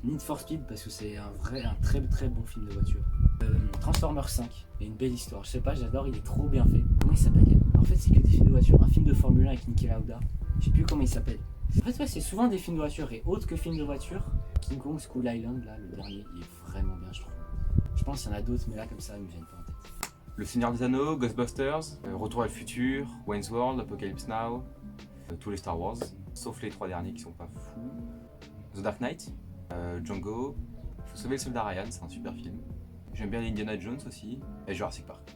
Need for Speed parce que c'est un très très bon film de voiture. Transformers 5, il y a une belle histoire, je sais pas, j'adore, il est trop bien fait. Comment il s'appelle? En fait c'est que des films de voiture, un film de Formule 1 avec Niki Lauda, je sais plus comment il s'appelle. En fait ouais, c'est souvent des films de voiture et autres que films de voiture. King Kong School Island, là, le dernier, il est vraiment bien je trouve. Je pense qu'il y en a d'autres mais là comme ça ils me viennent pas en tête. Le Seigneur des Anneaux, Ghostbusters, Retour à le futur, Wayne's World, Apocalypse Now, tous les Star Wars, sauf les 3 derniers qui sont pas fous. The Dark Knight, Django, Faut sauver le soldat Ryan, c'est un super film. J'aime bien Indiana Jones aussi, et Jurassic Park.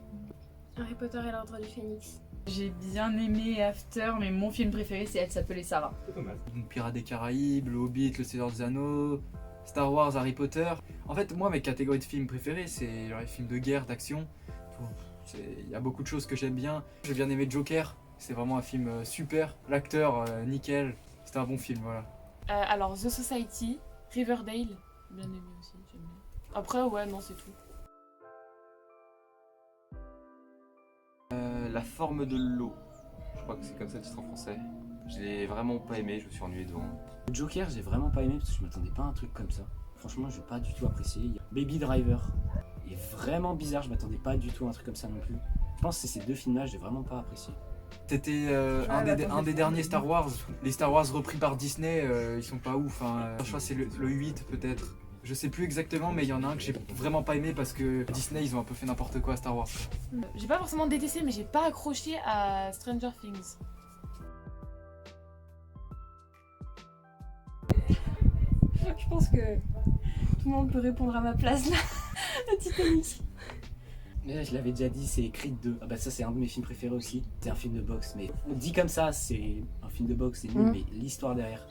Harry Potter et l'Ordre du Phénix. J'ai bien aimé After, mais mon film préféré c'est Elle s'appelait Sarah. C'est pas mal. Pirates des Caraïbes, Le Hobbit, Le Seigneur des Anneaux, Star Wars, Harry Potter. En fait, moi, mes catégories de films préférés, c'est genre les films de guerre, d'action. Il y a beaucoup de choses que j'aime bien. J'ai bien aimé Joker, c'est vraiment un film super. L'acteur, nickel, c'était un bon film, voilà. Alors The Society, Riverdale, bien aimé aussi, j'aime bien. Après ouais non c'est tout. La forme de l'eau, je crois que c'est comme ça le titre en français. Je l'ai vraiment pas aimé, je me suis ennuyé devant. Le Joker j'ai vraiment pas aimé parce que je m'attendais pas à un truc comme ça. Franchement j'ai pas du tout apprécié. Il y a Baby Driver, il est vraiment bizarre, je m'attendais pas du tout à un truc comme ça non plus. Je pense que c'est ces deux films là j'ai vraiment pas apprécié. C'était un des derniers Star Wars. Les Star Wars repris par Disney, ils sont pas ouf. Hein. Je crois que c'est le 8 peut-être. Je sais plus exactement, mais il y en a un que j'ai vraiment pas aimé parce que Disney ils ont un peu fait n'importe quoi à Star Wars. J'ai pas forcément détesté mais j'ai pas accroché à Stranger Things. Je pense que tout le monde peut répondre à ma place là. Le Titanic. Mais là, je l'avais déjà dit, c'est Creed 2. Ah bah ça c'est un de mes films préférés aussi. C'est un film de boxe, mais dit comme ça, c'est un film de boxe, c'est nul, mais l'histoire derrière,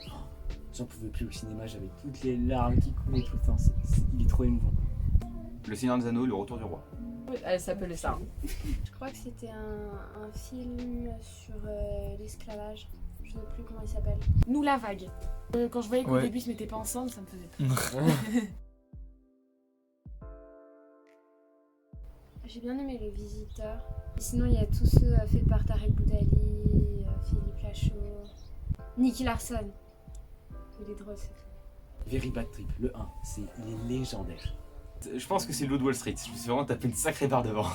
j'en pouvais plus au cinéma, j'avais toutes les larmes qui coulaient tout le temps. Il est trop émouvant. Le Seigneur des Anneaux, Le Retour du Roi. Elle s'appelait Sarah. Je crois que c'était un film sur l'esclavage. Je sais plus comment il s'appelle. Nous la vague. Quand je voyais qu'au Ouais. début ils se mettaient pas ensemble, ça me faisait peur. J'ai bien aimé Les Visiteurs. Et sinon, il y a tous ceux faits par Tarek Boudali, Philippe Lachaud, Nicky Larson. Il est drôle, c'est tout. Very Bad Trip, le 1, il est légendaire. Je pense que c'est Loup de Wall Street, je me suis vraiment tapé une sacrée barre devant.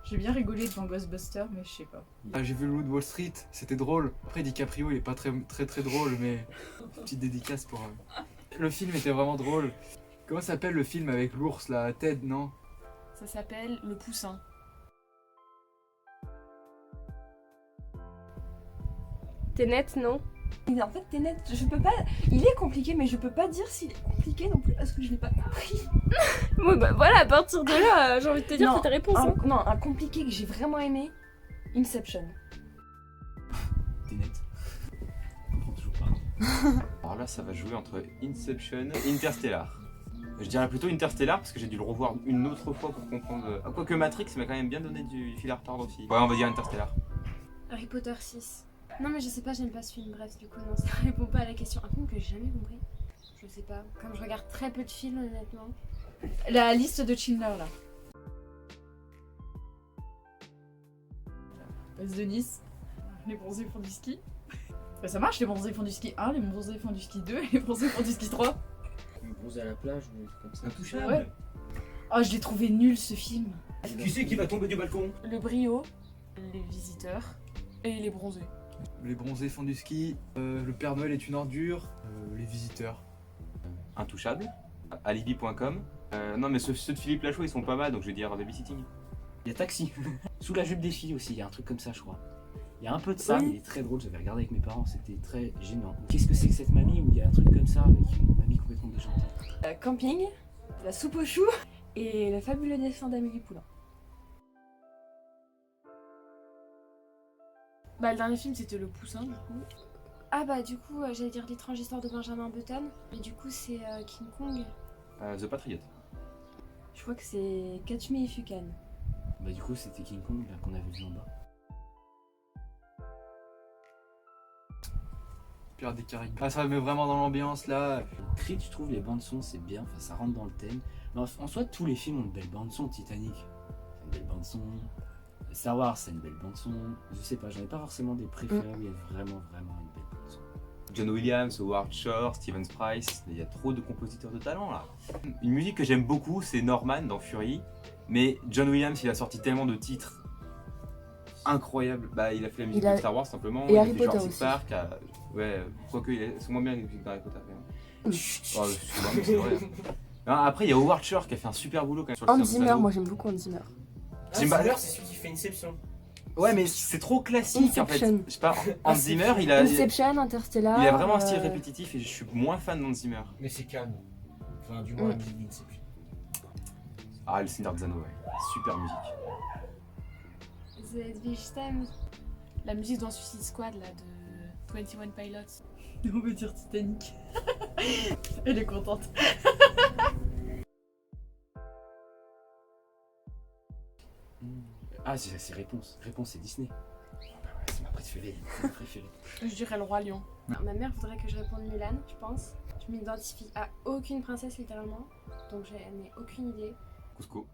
J'ai bien rigolé devant Ghostbusters, mais je sais pas. J'ai vu Le Loup de Wall Street, c'était drôle. Après DiCaprio il est pas très drôle, mais petite dédicace pour. Le film était vraiment drôle. Comment s'appelle le film avec l'ours là, Ted, non? Ça s'appelle Le Poussin. Tenet, non? En fait, Tenet, je peux pas. Il est compliqué, mais je peux pas dire s'il est compliqué non plus parce que je l'ai pas compris. Ouais, bah voilà, à partir de là, j'ai envie de te dire Non, que ta réponse. hein. Non, un compliqué que j'ai vraiment aimé, Inception. T'es net. Je comprends toujours pas. Alors là, ça va jouer entre Inception et Interstellar. Je dirais plutôt Interstellar parce que j'ai dû le revoir une autre fois pour comprendre. Ah, quoique Matrix m'a quand même bien donné du fil à retordre aussi. Ouais, on va dire Interstellar. Harry Potter 6. Non, mais je sais pas, j'aime pas ce film. Bref, du coup, non, ça répond pas à la question. Un film que j'ai jamais compris. Je sais pas. Comme je regarde très peu de films, honnêtement. La liste de Schindler là. Base de Nice. Les bronzés font du ski. Bah, ça marche, les bronzés font du ski 1, les bronzés font du ski 2 et les bronzés font du ski 3. Bronzer à la plage ou des trucs comme ça. Intouchable. Ouais. Oh, je l'ai trouvé nul ce film. Qui c'est qui va tomber du balcon? Le Brio, Les Visiteurs et Les Bronzés. Les bronzés font du ski, le Père Noël est une ordure, les visiteurs. Intouchable. Alibi.com. Non, mais ceux de Philippe Lachaud ils sont pas mal donc je vais dire Babysitting. Il y a Taxi. Sous la jupe des filles aussi, il y a un truc comme ça je crois. Il y a un peu de ça, mais il est très drôle, j'avais regardé avec mes parents, c'était très gênant. Qu'est-ce que c'est que cette mamie où il y a un truc comme ça avec une mamie complètement déjantée? Camping, La Soupe aux choux et Le Fabuleux destin d'Amélie Poulain. Bah le dernier film c'était Le Poussin du coup. Ah bah du coup, j'allais dire L'étrange histoire de Benjamin Button. Mais du coup, c'est King Kong. The Patriot. Je crois que c'est Catch Me If You Can. Bah du coup c'était King Kong là qu'on avait vu en bas. Pirates des Caraïbes. Ah, ça me met vraiment dans l'ambiance là. Creed, je trouve les bandes son c'est bien, enfin ça rentre dans le thème. Mais en soi tous les films ont de belles bandes son. Titanic, c'est une belle bande son. Star Wars c'est une belle bande son. Je sais pas, j'en ai pas forcément des préférés où il y a vraiment une belle bande son. John Williams, Howard Shore, Steven Price, il y a trop de compositeurs de talent là. Une musique que j'aime beaucoup, c'est Norman dans Fury, mais John Williams, il a sorti tellement de titres incroyables. Bah, il a fait la musique de Star Wars simplement, Et il a Harry fait Potter Jurassic aussi. Park, ouais, quoique c'est moins bien les musiques d'Harry Potter. Oh, excuse-moi, mais c'est vrai. Non, après, il y a Howard Shore qui a fait un super boulot quand même sur le Hans Seigneur des Zimmer, Anneaux. moi j'aime beaucoup Hans Zimmer. Zimmer, c'est celui qui fait Inception. Ouais, mais c'est trop classique en fait. Inception. Je sais pas, Hans Zimmer, il a Inception, Interstellar. vraiment un style répétitif et je suis moins fan d'Hans Zimmer. Mais c'est calme. Enfin, du moins, Inception. Ah, le Seigneur des Anneaux, ouais. Super musique. The Edwige Theme. La musique dans Suicide Squad là de 21 Pilots. On veut dire Titanic. Elle est contente. Ah, c'est Réponse. Réponse, c'est Disney. Ah bah ouais, c'est ma préférée. C'est ma préférée. Je dirais le Roi Lion. Ma mère voudrait que je réponde Mulan, je pense. Je m'identifie à aucune princesse littéralement, donc je n'ai aucune idée. Cusco.